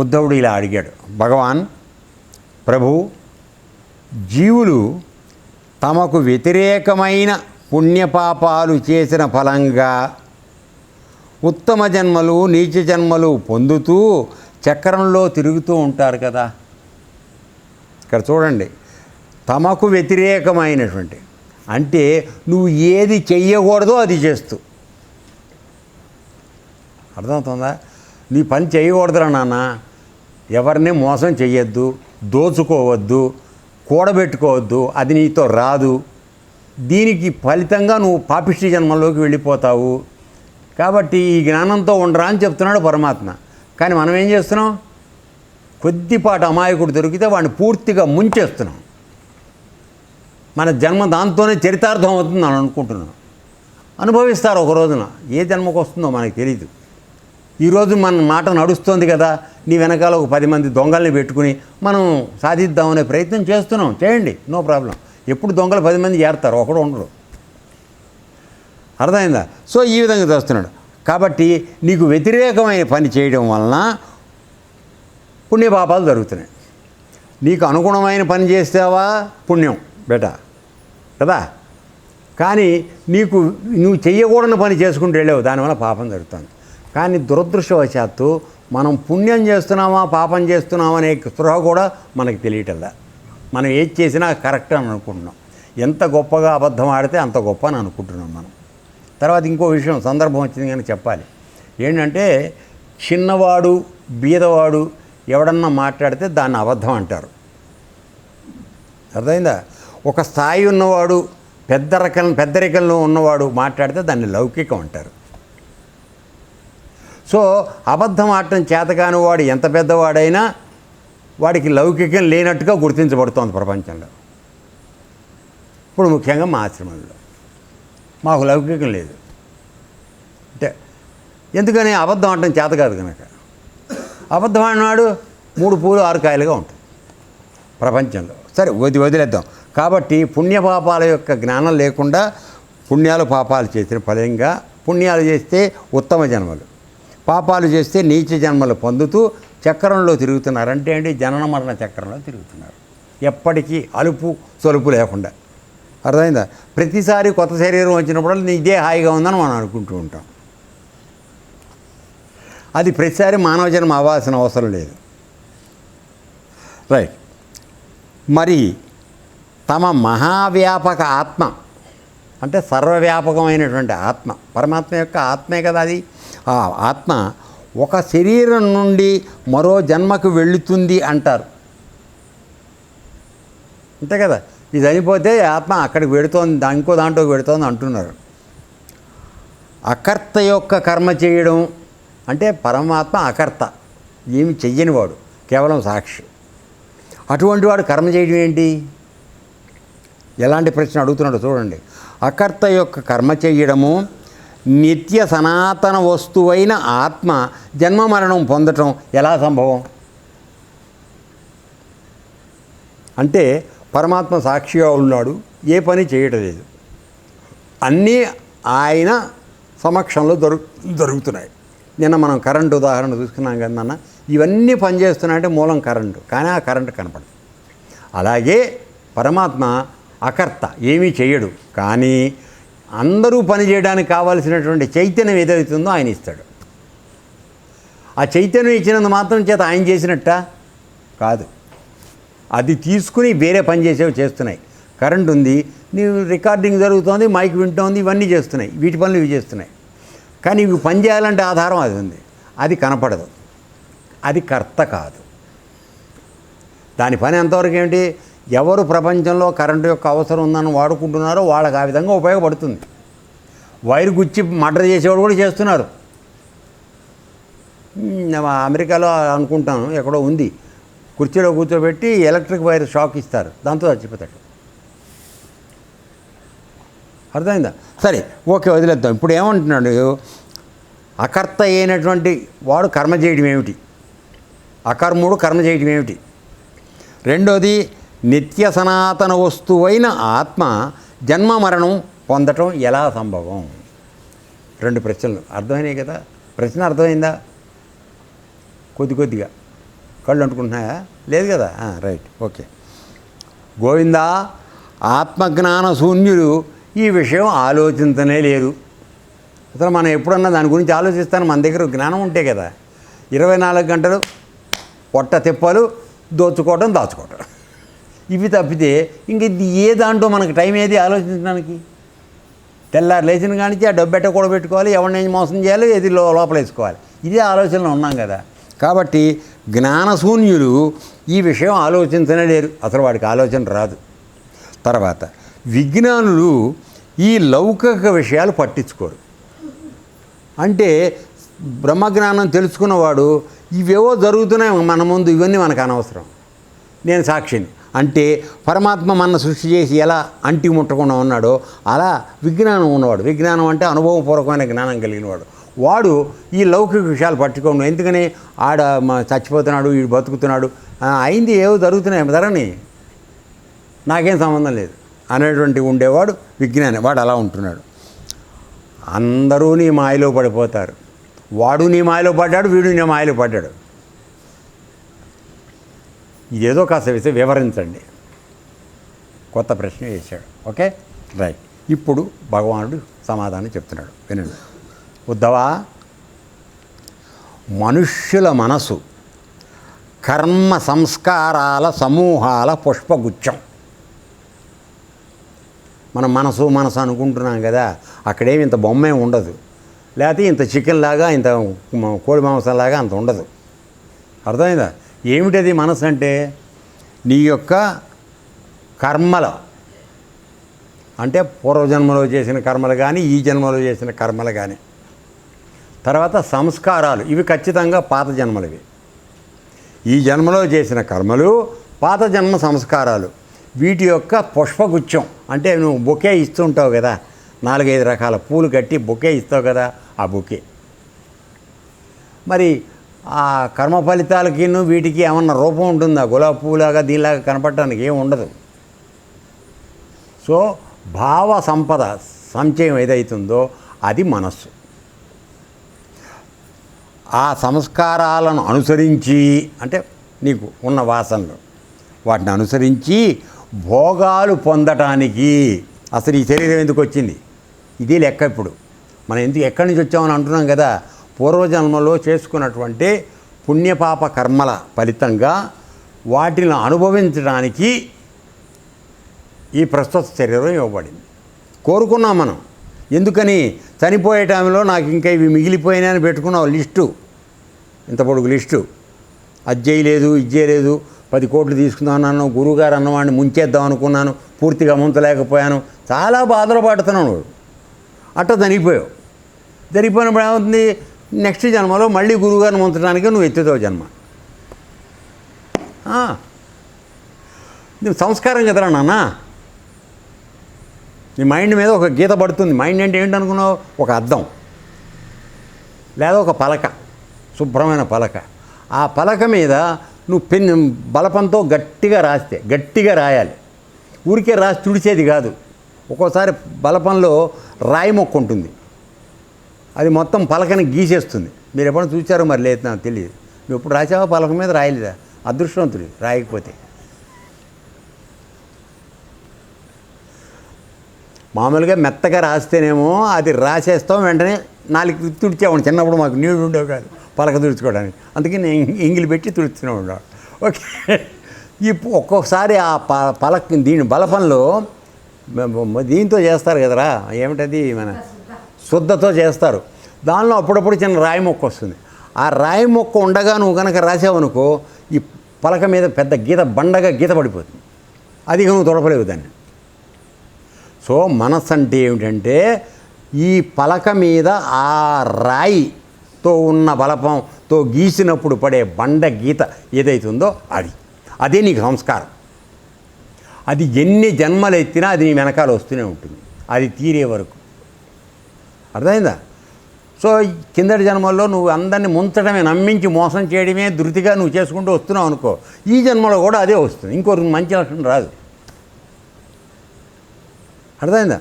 ఉద్ధవుడు ఇలా అడిగాడు, భగవాన్ ప్రభు, జీవులు తమకు వ్యతిరేకమైన పుణ్యపాపాలు చేసిన ఫలంగా ఉత్తమ జన్మలు నీచ జన్మలు పొందుతూ చక్రంలో తిరుగుతూ ఉంటారు కదా. ఇక్కడ చూడండి, తమకు వ్యతిరేకమైనటువంటి అంటే నువ్వు ఏది చెయ్యకూడదో అది చేస్తూ. అర్థమవుతుందా? నీ పని చేయకూడదురా నాన్న, ఎవరిని మోసం చెయ్యొద్దు, దోచుకోవద్దు, కూడబెట్టుకోవద్దు, అది నీతో రాదు, దీనికి ఫలితంగా నువ్వు పాపిష్టి జన్మల్లోకి వెళ్ళిపోతావు. కాబట్టి ఈ జ్ఞానంతో ఉండరా అని చెప్తున్నాడు పరమాత్మ. కానీ మనం ఏం చేస్తున్నాం? కొద్దిపాటి అమాయకుడు దొరికితే వాడిని పూర్తిగా ముంచేస్తున్నాం. మన జన్మ దాంతోనే చరితార్థం అవుతుంది అని అనుకుంటున్నాం. అనుభవిస్తారు ఒక రోజున, ఏ జన్మకు వస్తుందో మనకు తెలియదు. ఈరోజు మన మాట నడుస్తుంది కదా, నీ వెనకాల ఒక 10 మంది దొంగల్ని పెట్టుకుని మనం సాధిద్దామనే ప్రయత్నం చేస్తున్నాం. చేయండి, నో ప్రాబ్లం. ఎప్పుడు దొంగలు 10 మంది చేరతారు, ఒకడు ఉండరు. అర్థమైందా? సో ఈ విధంగా చేస్తున్నాడు. కాబట్టి నీకు వ్యతిరేకమైన పని చేయడం వలన పుణ్యపాపాలు జరుగుతున్నాయి. నీకు అనుగుణమైన పని చేస్తావా పుణ్యం బేటా కదా. కానీ నువ్వు చెయ్యకూడని పని చేసుకుంటూ వెళ్ళావు, దానివల్ల పాపం జరుగుతుంది. కానీ దురదృష్టవశాత్తు మనం పుణ్యం చేస్తున్నామా పాపం చేస్తున్నామా అనే స్పృహ కూడా మనకు తెలియటల్లా. మనం ఏది చేసినా కరెక్ట్ అని అనుకుంటున్నాం. ఎంత గొప్పగా అబద్ధం ఆడితే అంత గొప్ప అని అనుకుంటున్నాం మనం. తర్వాత ఇంకో విషయం, సందర్భం వచ్చింది కానీ చెప్పాలి. ఏంటంటే చిన్నవాడు బీదవాడు ఎవడన్నా మాట్లాడితే దాన్ని అబద్ధం అంటారు. అర్థమైందా? ఒక స్థాయి ఉన్నవాడు పెద్దరికంలో ఉన్నవాడు మాట్లాడితే దాన్ని లౌకికం అంటారు. సో అబద్ధం ఆడటం చేతకాని వాడు ఎంత పెద్దవాడైనా వాడికి లౌకికం లేనట్టుగా గుర్తించబడుతోంది ప్రపంచంలో. ఇప్పుడు ముఖ్యంగా మా ఆశ్రమంలో మాకు లౌకికం లేదు. అంటే ఎందుకని? అబద్ధం ఆడటం చేత కాదు కనుక. అబద్ధం ఆడినాడు 3 పూలు 6 కాయలుగా ఉంటుంది ప్రపంచంలో. సరే వదిలేద్దాం. కాబట్టి పుణ్యపాపాల యొక్క జ్ఞానం లేకుండా పుణ్యాలు పాపాలు చేసిన ఫలంగా పుణ్యాలు చేస్తే ఉత్తమ జన్మలు, పాపాలు చేస్తే నీచ జన్మలు పొందుతూ చక్రంలో తిరుగుతున్నారు. అంటే ఏంటి? జనన మరణ చక్రంలో తిరుగుతున్నారు, ఎప్పటికీ అలుపు సొలుపు లేకుండా. అర్థమైందా? ప్రతిసారి కొత్త శరీరం వచ్చినప్పుడు ఇదే హాయిగా ఉందని మనం అనుకుంటూ ఉంటాం. అది ప్రతిసారి మానవ జన్మ అవ్వాల్సిన అవసరం లేదు. రైట్. మరి తమ మహావ్యాపక ఆత్మ అంటే సర్వవ్యాపకమైనటువంటి ఆత్మ, పరమాత్మ యొక్క ఆత్మే కదా అది. ఆ ఆత్మ ఒక శరీరం నుండి మరో జన్మకు వెళుతుంది అంటారు. అంతే కదా. ఇది అయిపోతే ఆత్మ అక్కడికి వెడుతోంది, ఇంకో దాంట్లోకి వెడుతోంది అంటున్నారు. అకర్త యొక్క కర్మ చేయడం అంటే పరమాత్మ అకర్త, ఏమి చెయ్యనివాడు, కేవలం సాక్షి. అటువంటి వాడు కర్మ చేయడం ఏంటి? ఎలాంటి ప్రశ్న అడుగుతున్నాడో చూడండి. అకర్త యొక్క కర్మ చేయడము, నిత్య సనాతన వస్తువైన ఆత్మ జన్మ మరణం పొందటం ఎలా సంభవం? అంటే పరమాత్మ సాక్షిగా ఉన్నాడు, ఏ పని చేయటం లేదు, అన్నీ ఆయన సమక్షంలో జరుగుతున్నాయి. నిన్న మనం కరెంటు ఉదాహరణ చూసుకున్నాం కదన్న. ఇవన్నీ పనిచేస్తున్నాయంటే మూలం కరెంటు, కానీ ఆ కరెంటు కనపడదు. అలాగే పరమాత్మ అకర్త, ఏమీ చేయడు, కానీ అందరూ పని చేయడానికి కావాల్సినటువంటి చైతన్యం ఏదైతుందో ఆయన ఇస్తాడు. ఆ చైతన్యం ఇచ్చినందు మాత్రం చేత ఆయన చేసినట్ట కాదు, అది తీసుకుని వేరే పని చేసేవి చేస్తున్నాయి. కరెంట్ ఉంది, నీవు రికార్డింగ్ జరుగుతోంది, మైక్ వింటోంది, ఇవన్నీ చేస్తున్నాయి, వీటి పనులు ఇవి చేస్తున్నాయి. కానీ ఇవి పని చేయాలంటే ఆధారం అది ఉంది, అది కనపడదు, అది కర్త కాదు. దాని పని ఎంతవరకు ఏంటి? ఎవరు ప్రపంచంలో కరెంటు యొక్క అవసరం ఉందని వాడుకుంటున్నారో వాళ్ళకి ఆ విధంగా ఉపయోగపడుతుంది. వైర్ గుచ్చి మర్డర్ చేసేవాడు కూడా చేస్తున్నారు. అమెరికాలో అనుకుంటాను ఎక్కడో ఉంది, కుర్చీలో కూర్చోబెట్టి ఎలక్ట్రిక్ వైర్ షాక్ ఇస్తారు, దాంతో చచ్చిపోతాడు. అర్థమైందా? సరే, ఓకే, వదిలేద్దాం. ఇప్పుడు ఏమంటున్నాడు? అకర్త అయినటువంటి వాడు కర్మ చేయడం ఏమిటి? అకర్ముడు కర్మ చేయడం ఏమిటి? రెండోది, నిత్య సనాతన వస్తువైన ఆత్మ జన్మ మరణం పొందటం ఎలా సంభవం? 2 ప్రశ్నలు అర్థమైనాయి కదా. ప్రశ్న అర్థమైందా? కొద్దిగా కళ్ళు అంటుకుంటున్నాయా? లేదు కదా, రైట్, ఓకే. గోవిందా, ఆత్మజ్ఞాన శూన్యులు ఈ విషయం ఆలోచించనే లేరు. అసలు మనం ఎప్పుడన్నా దాని గురించి ఆలోచిస్తాను, మన దగ్గర జ్ఞానం ఉంటే కదా. 24 గంటలు పొట్ట తిప్పలు, దోచుకోవటం, దాచుకోవటం, ఇవి తప్పితే ఇంక ఇది ఏ దాంట్లో మనకు టైం ఏది ఆలోచించడానికి? తెల్లారు లేచిన కానించి ఆ డబ్బెట్ట కూడబెట్టుకోవాలి, ఎవరిని మోసం చేయాలి, ఏది లోపల వేసుకోవాలి, ఇదే ఆలోచనలో ఉన్నాం కదా. కాబట్టి జ్ఞానశూన్యులు ఈ విషయం ఆలోచించనే లేరు, అసలు వాడికి ఆలోచన రాదు. తర్వాత విజ్ఞానులు ఈ లౌకిక విషయాలు పట్టించుకోరు. అంటే బ్రహ్మజ్ఞానం తెలుసుకున్నవాడు ఇవేవో జరుగుతున్నాయి మన ముందు, ఇవన్నీ మనకు అనవసరం, నేను సాక్షిని. అంటే పరమాత్మ మన సృష్టి చేసి ఎలా అంటి ముట్టకుండా ఉన్నాడో అలా విజ్ఞానం ఉన్నవాడు, విజ్ఞానం అంటే అనుభవపూర్వకమైన జ్ఞానం కలిగినవాడు, వాడు ఈ లౌకిక విషయాలు పట్టుకోండు. ఎందుకని ఆడ చచ్చిపోతున్నాడు, వీడు బతుకుతున్నాడు, అయింది ఏవో జరుగుతున్నాయి, ధరని నాకేం సంబంధం లేదు అనేటువంటి ఉండేవాడు విజ్ఞాని. వాడు అలా ఉంటున్నాడు. అందరూ నీ మాయలో పడిపోతారు. వాడు నీ మాయలో పడ్డాడు, వీడు నీ మాయలో పడ్డాడు. ఇదేదో కాస్త వివరించండి. కొత్త ప్రశ్న వేశాడు. Okay, right. ఇప్పుడు భగవానుడు సమాధానం చెప్తున్నాడు, వినండి. ఉద్ధవా, మనుష్యుల మనసు కర్మ సంస్కారాల సమూహాల పుష్పగుచ్చం. మనం మనసు అనుకుంటున్నాం కదా, అక్కడేమి ఇంత బొమ్మే ఉండదు, లేకపోతే ఇంత చికెన్ లాగా, ఇంత కోడి మాంసంలాగా అంత ఉండదు. అర్థమైందా? ఏమిటది మనసు అంటే? నీ యొక్క కర్మల, అంటే పూర్వజన్మలో చేసిన కర్మలు కానీ, ఈ జన్మలో చేసిన కర్మలు కానీ, తర్వాత సంస్కారాలు, ఇవి ఖచ్చితంగా పాత జన్మలవి. ఈ జన్మలో చేసిన కర్మలు, పాత జన్మ సంస్కారాలు, వీటి యొక్క పుష్పగుచ్చం. అంటే నువ్వు బొకే ఇస్తుంటావు కదా, 4-5 రకాల పూలు కట్టి బొకే ఇస్తావు కదా, ఆ బొకే. మరి ఆ కర్మ ఫలితాలకి వీటికి ఏమన్నా రూపం ఉంటుందా? గులాబీ పువ్వులాగా దీనిలాగా కనపడటానికి ఏం ఉండదు. సో భావ సంపద సంచయం ఏదైతుందో అది మనస్సు. ఆ సంస్కారాలను అనుసరించి, అంటే నీకు ఉన్న వాసనలు, వాటిని అనుసరించి భోగాలు పొందటానికి అసలు ఈ శరీరం ఎందుకు వచ్చింది? ఇదే లెక్క. ఇప్పుడు మనం ఎక్కడి నుంచి వచ్చామని అంటున్నాం కదా. పూర్వజన్మలో చేసుకున్నటువంటి పుణ్యపాప కర్మల ఫలితంగా వాటిని అనుభవించడానికి ఈ ప్రస్తుత శరీరం ఇవ్వబడింది. కోరుకున్నాం మనం. ఎందుకని? చనిపోయే టైంలో నాకు ఇంకా ఇవి మిగిలిపోయినాయని పెట్టుకున్నావు లిస్టు, ఇంత పొడుగు లిస్టు. అది చేయలేదు, ఇది చేయలేదు, 10 కోట్లు తీసుకుందామన్నాను, గురువుగారు అన్నవాడిని ముంచేద్దాం అనుకున్నాను, పూర్తిగా ముంచలేకపోయాను, చాలా బాధలు పడుతున్నాను. అట్లా చనిపోయావు. జరిగిపోయినప్పుడు ఏమవుతుంది? నెక్స్ట్ జన్మలో మళ్ళీ గురువుగారిని ముంచడానికి నువ్వు ఎత్తుతావు జన్మ. నువ్వు సంస్కారం కదరా నాన్న. నీ మైండ్ మీద ఒక గీత పడుతుంది. మైండ్ అంటే ఏంటనుకున్నావు? ఒక అద్దం లేదా ఒక పలక, శుభ్రమైన పలక. ఆ పలక మీద నువ్వు పెన్ను బలపంతో గట్టిగా రాస్తే, గట్టిగా రాయాలి. ఊరికే రాసి తుడిచేది కాదు. ఒక్కోసారి బలపంలో రాయి మొక్క ఉంటుంది, అది మొత్తం పలకని గీసేస్తుంది. మీరు ఎప్పుడైనా చూసారో మరి లేదు, నాకు తెలియదు. నువ్వు ఎప్పుడు రాసావా పలక మీద? రాయలేదా? అదృష్టవంతుడు రాయకపోతే. మామూలుగా మెత్తగా రాస్తేనేమో అది రాసేస్తాం, వెంటనే 4 తుడిచేవాడు. చిన్నప్పుడు మాకు నీళ్ళు ఉండేవి కాదు పలక తుడుచుకోవడానికి, అందుకే నేను ఎంగిలి పెట్టి తుడుచుకునే ఉండేవాడు. ఓకే. ఇప్పుడు ఒక్కొక్కసారి ఆ పలక దీని బలపంలో దీంతో చేస్తారు కదరా, ఏమిటది, మన శుద్ధతో చేస్తారు. దానిలో అప్పుడప్పుడు చిన్న రాయి మొక్క వస్తుంది. ఆ రాయి మొక్క ఉండగా నువ్వు కనుక రాసావనుకో, ఈ పలక మీద పెద్ద గీత, బండగా గీత పడిపోతుంది. అది నువ్వు తొడపలేవు దాన్ని. సో మనస్సు అంటే ఏమిటంటే, ఈ పలక మీద ఆ రాయితో ఉన్న బలపంతో గీసినప్పుడు పడే బండ గీత ఏదైతుందో అదే నీకు సంస్కారం. అది ఎన్ని జన్మలు ఎత్తినా అది నీ వెనకాల వస్తూనే ఉంటుంది, అది తీరే వరకు. అర్థమైందా? సో కిందటి జన్మల్లో నువ్వు అందరినీ ముంచడమే, నమ్మించి మోసం చేయడమే ధృతిగా నువ్వు చేసుకుంటూ వస్తున్నావు అనుకో, ఈ జన్మలో కూడా అదే వస్తుంది. ఇంకో మంచి లక్షణం రాదు. అర్థమైందా?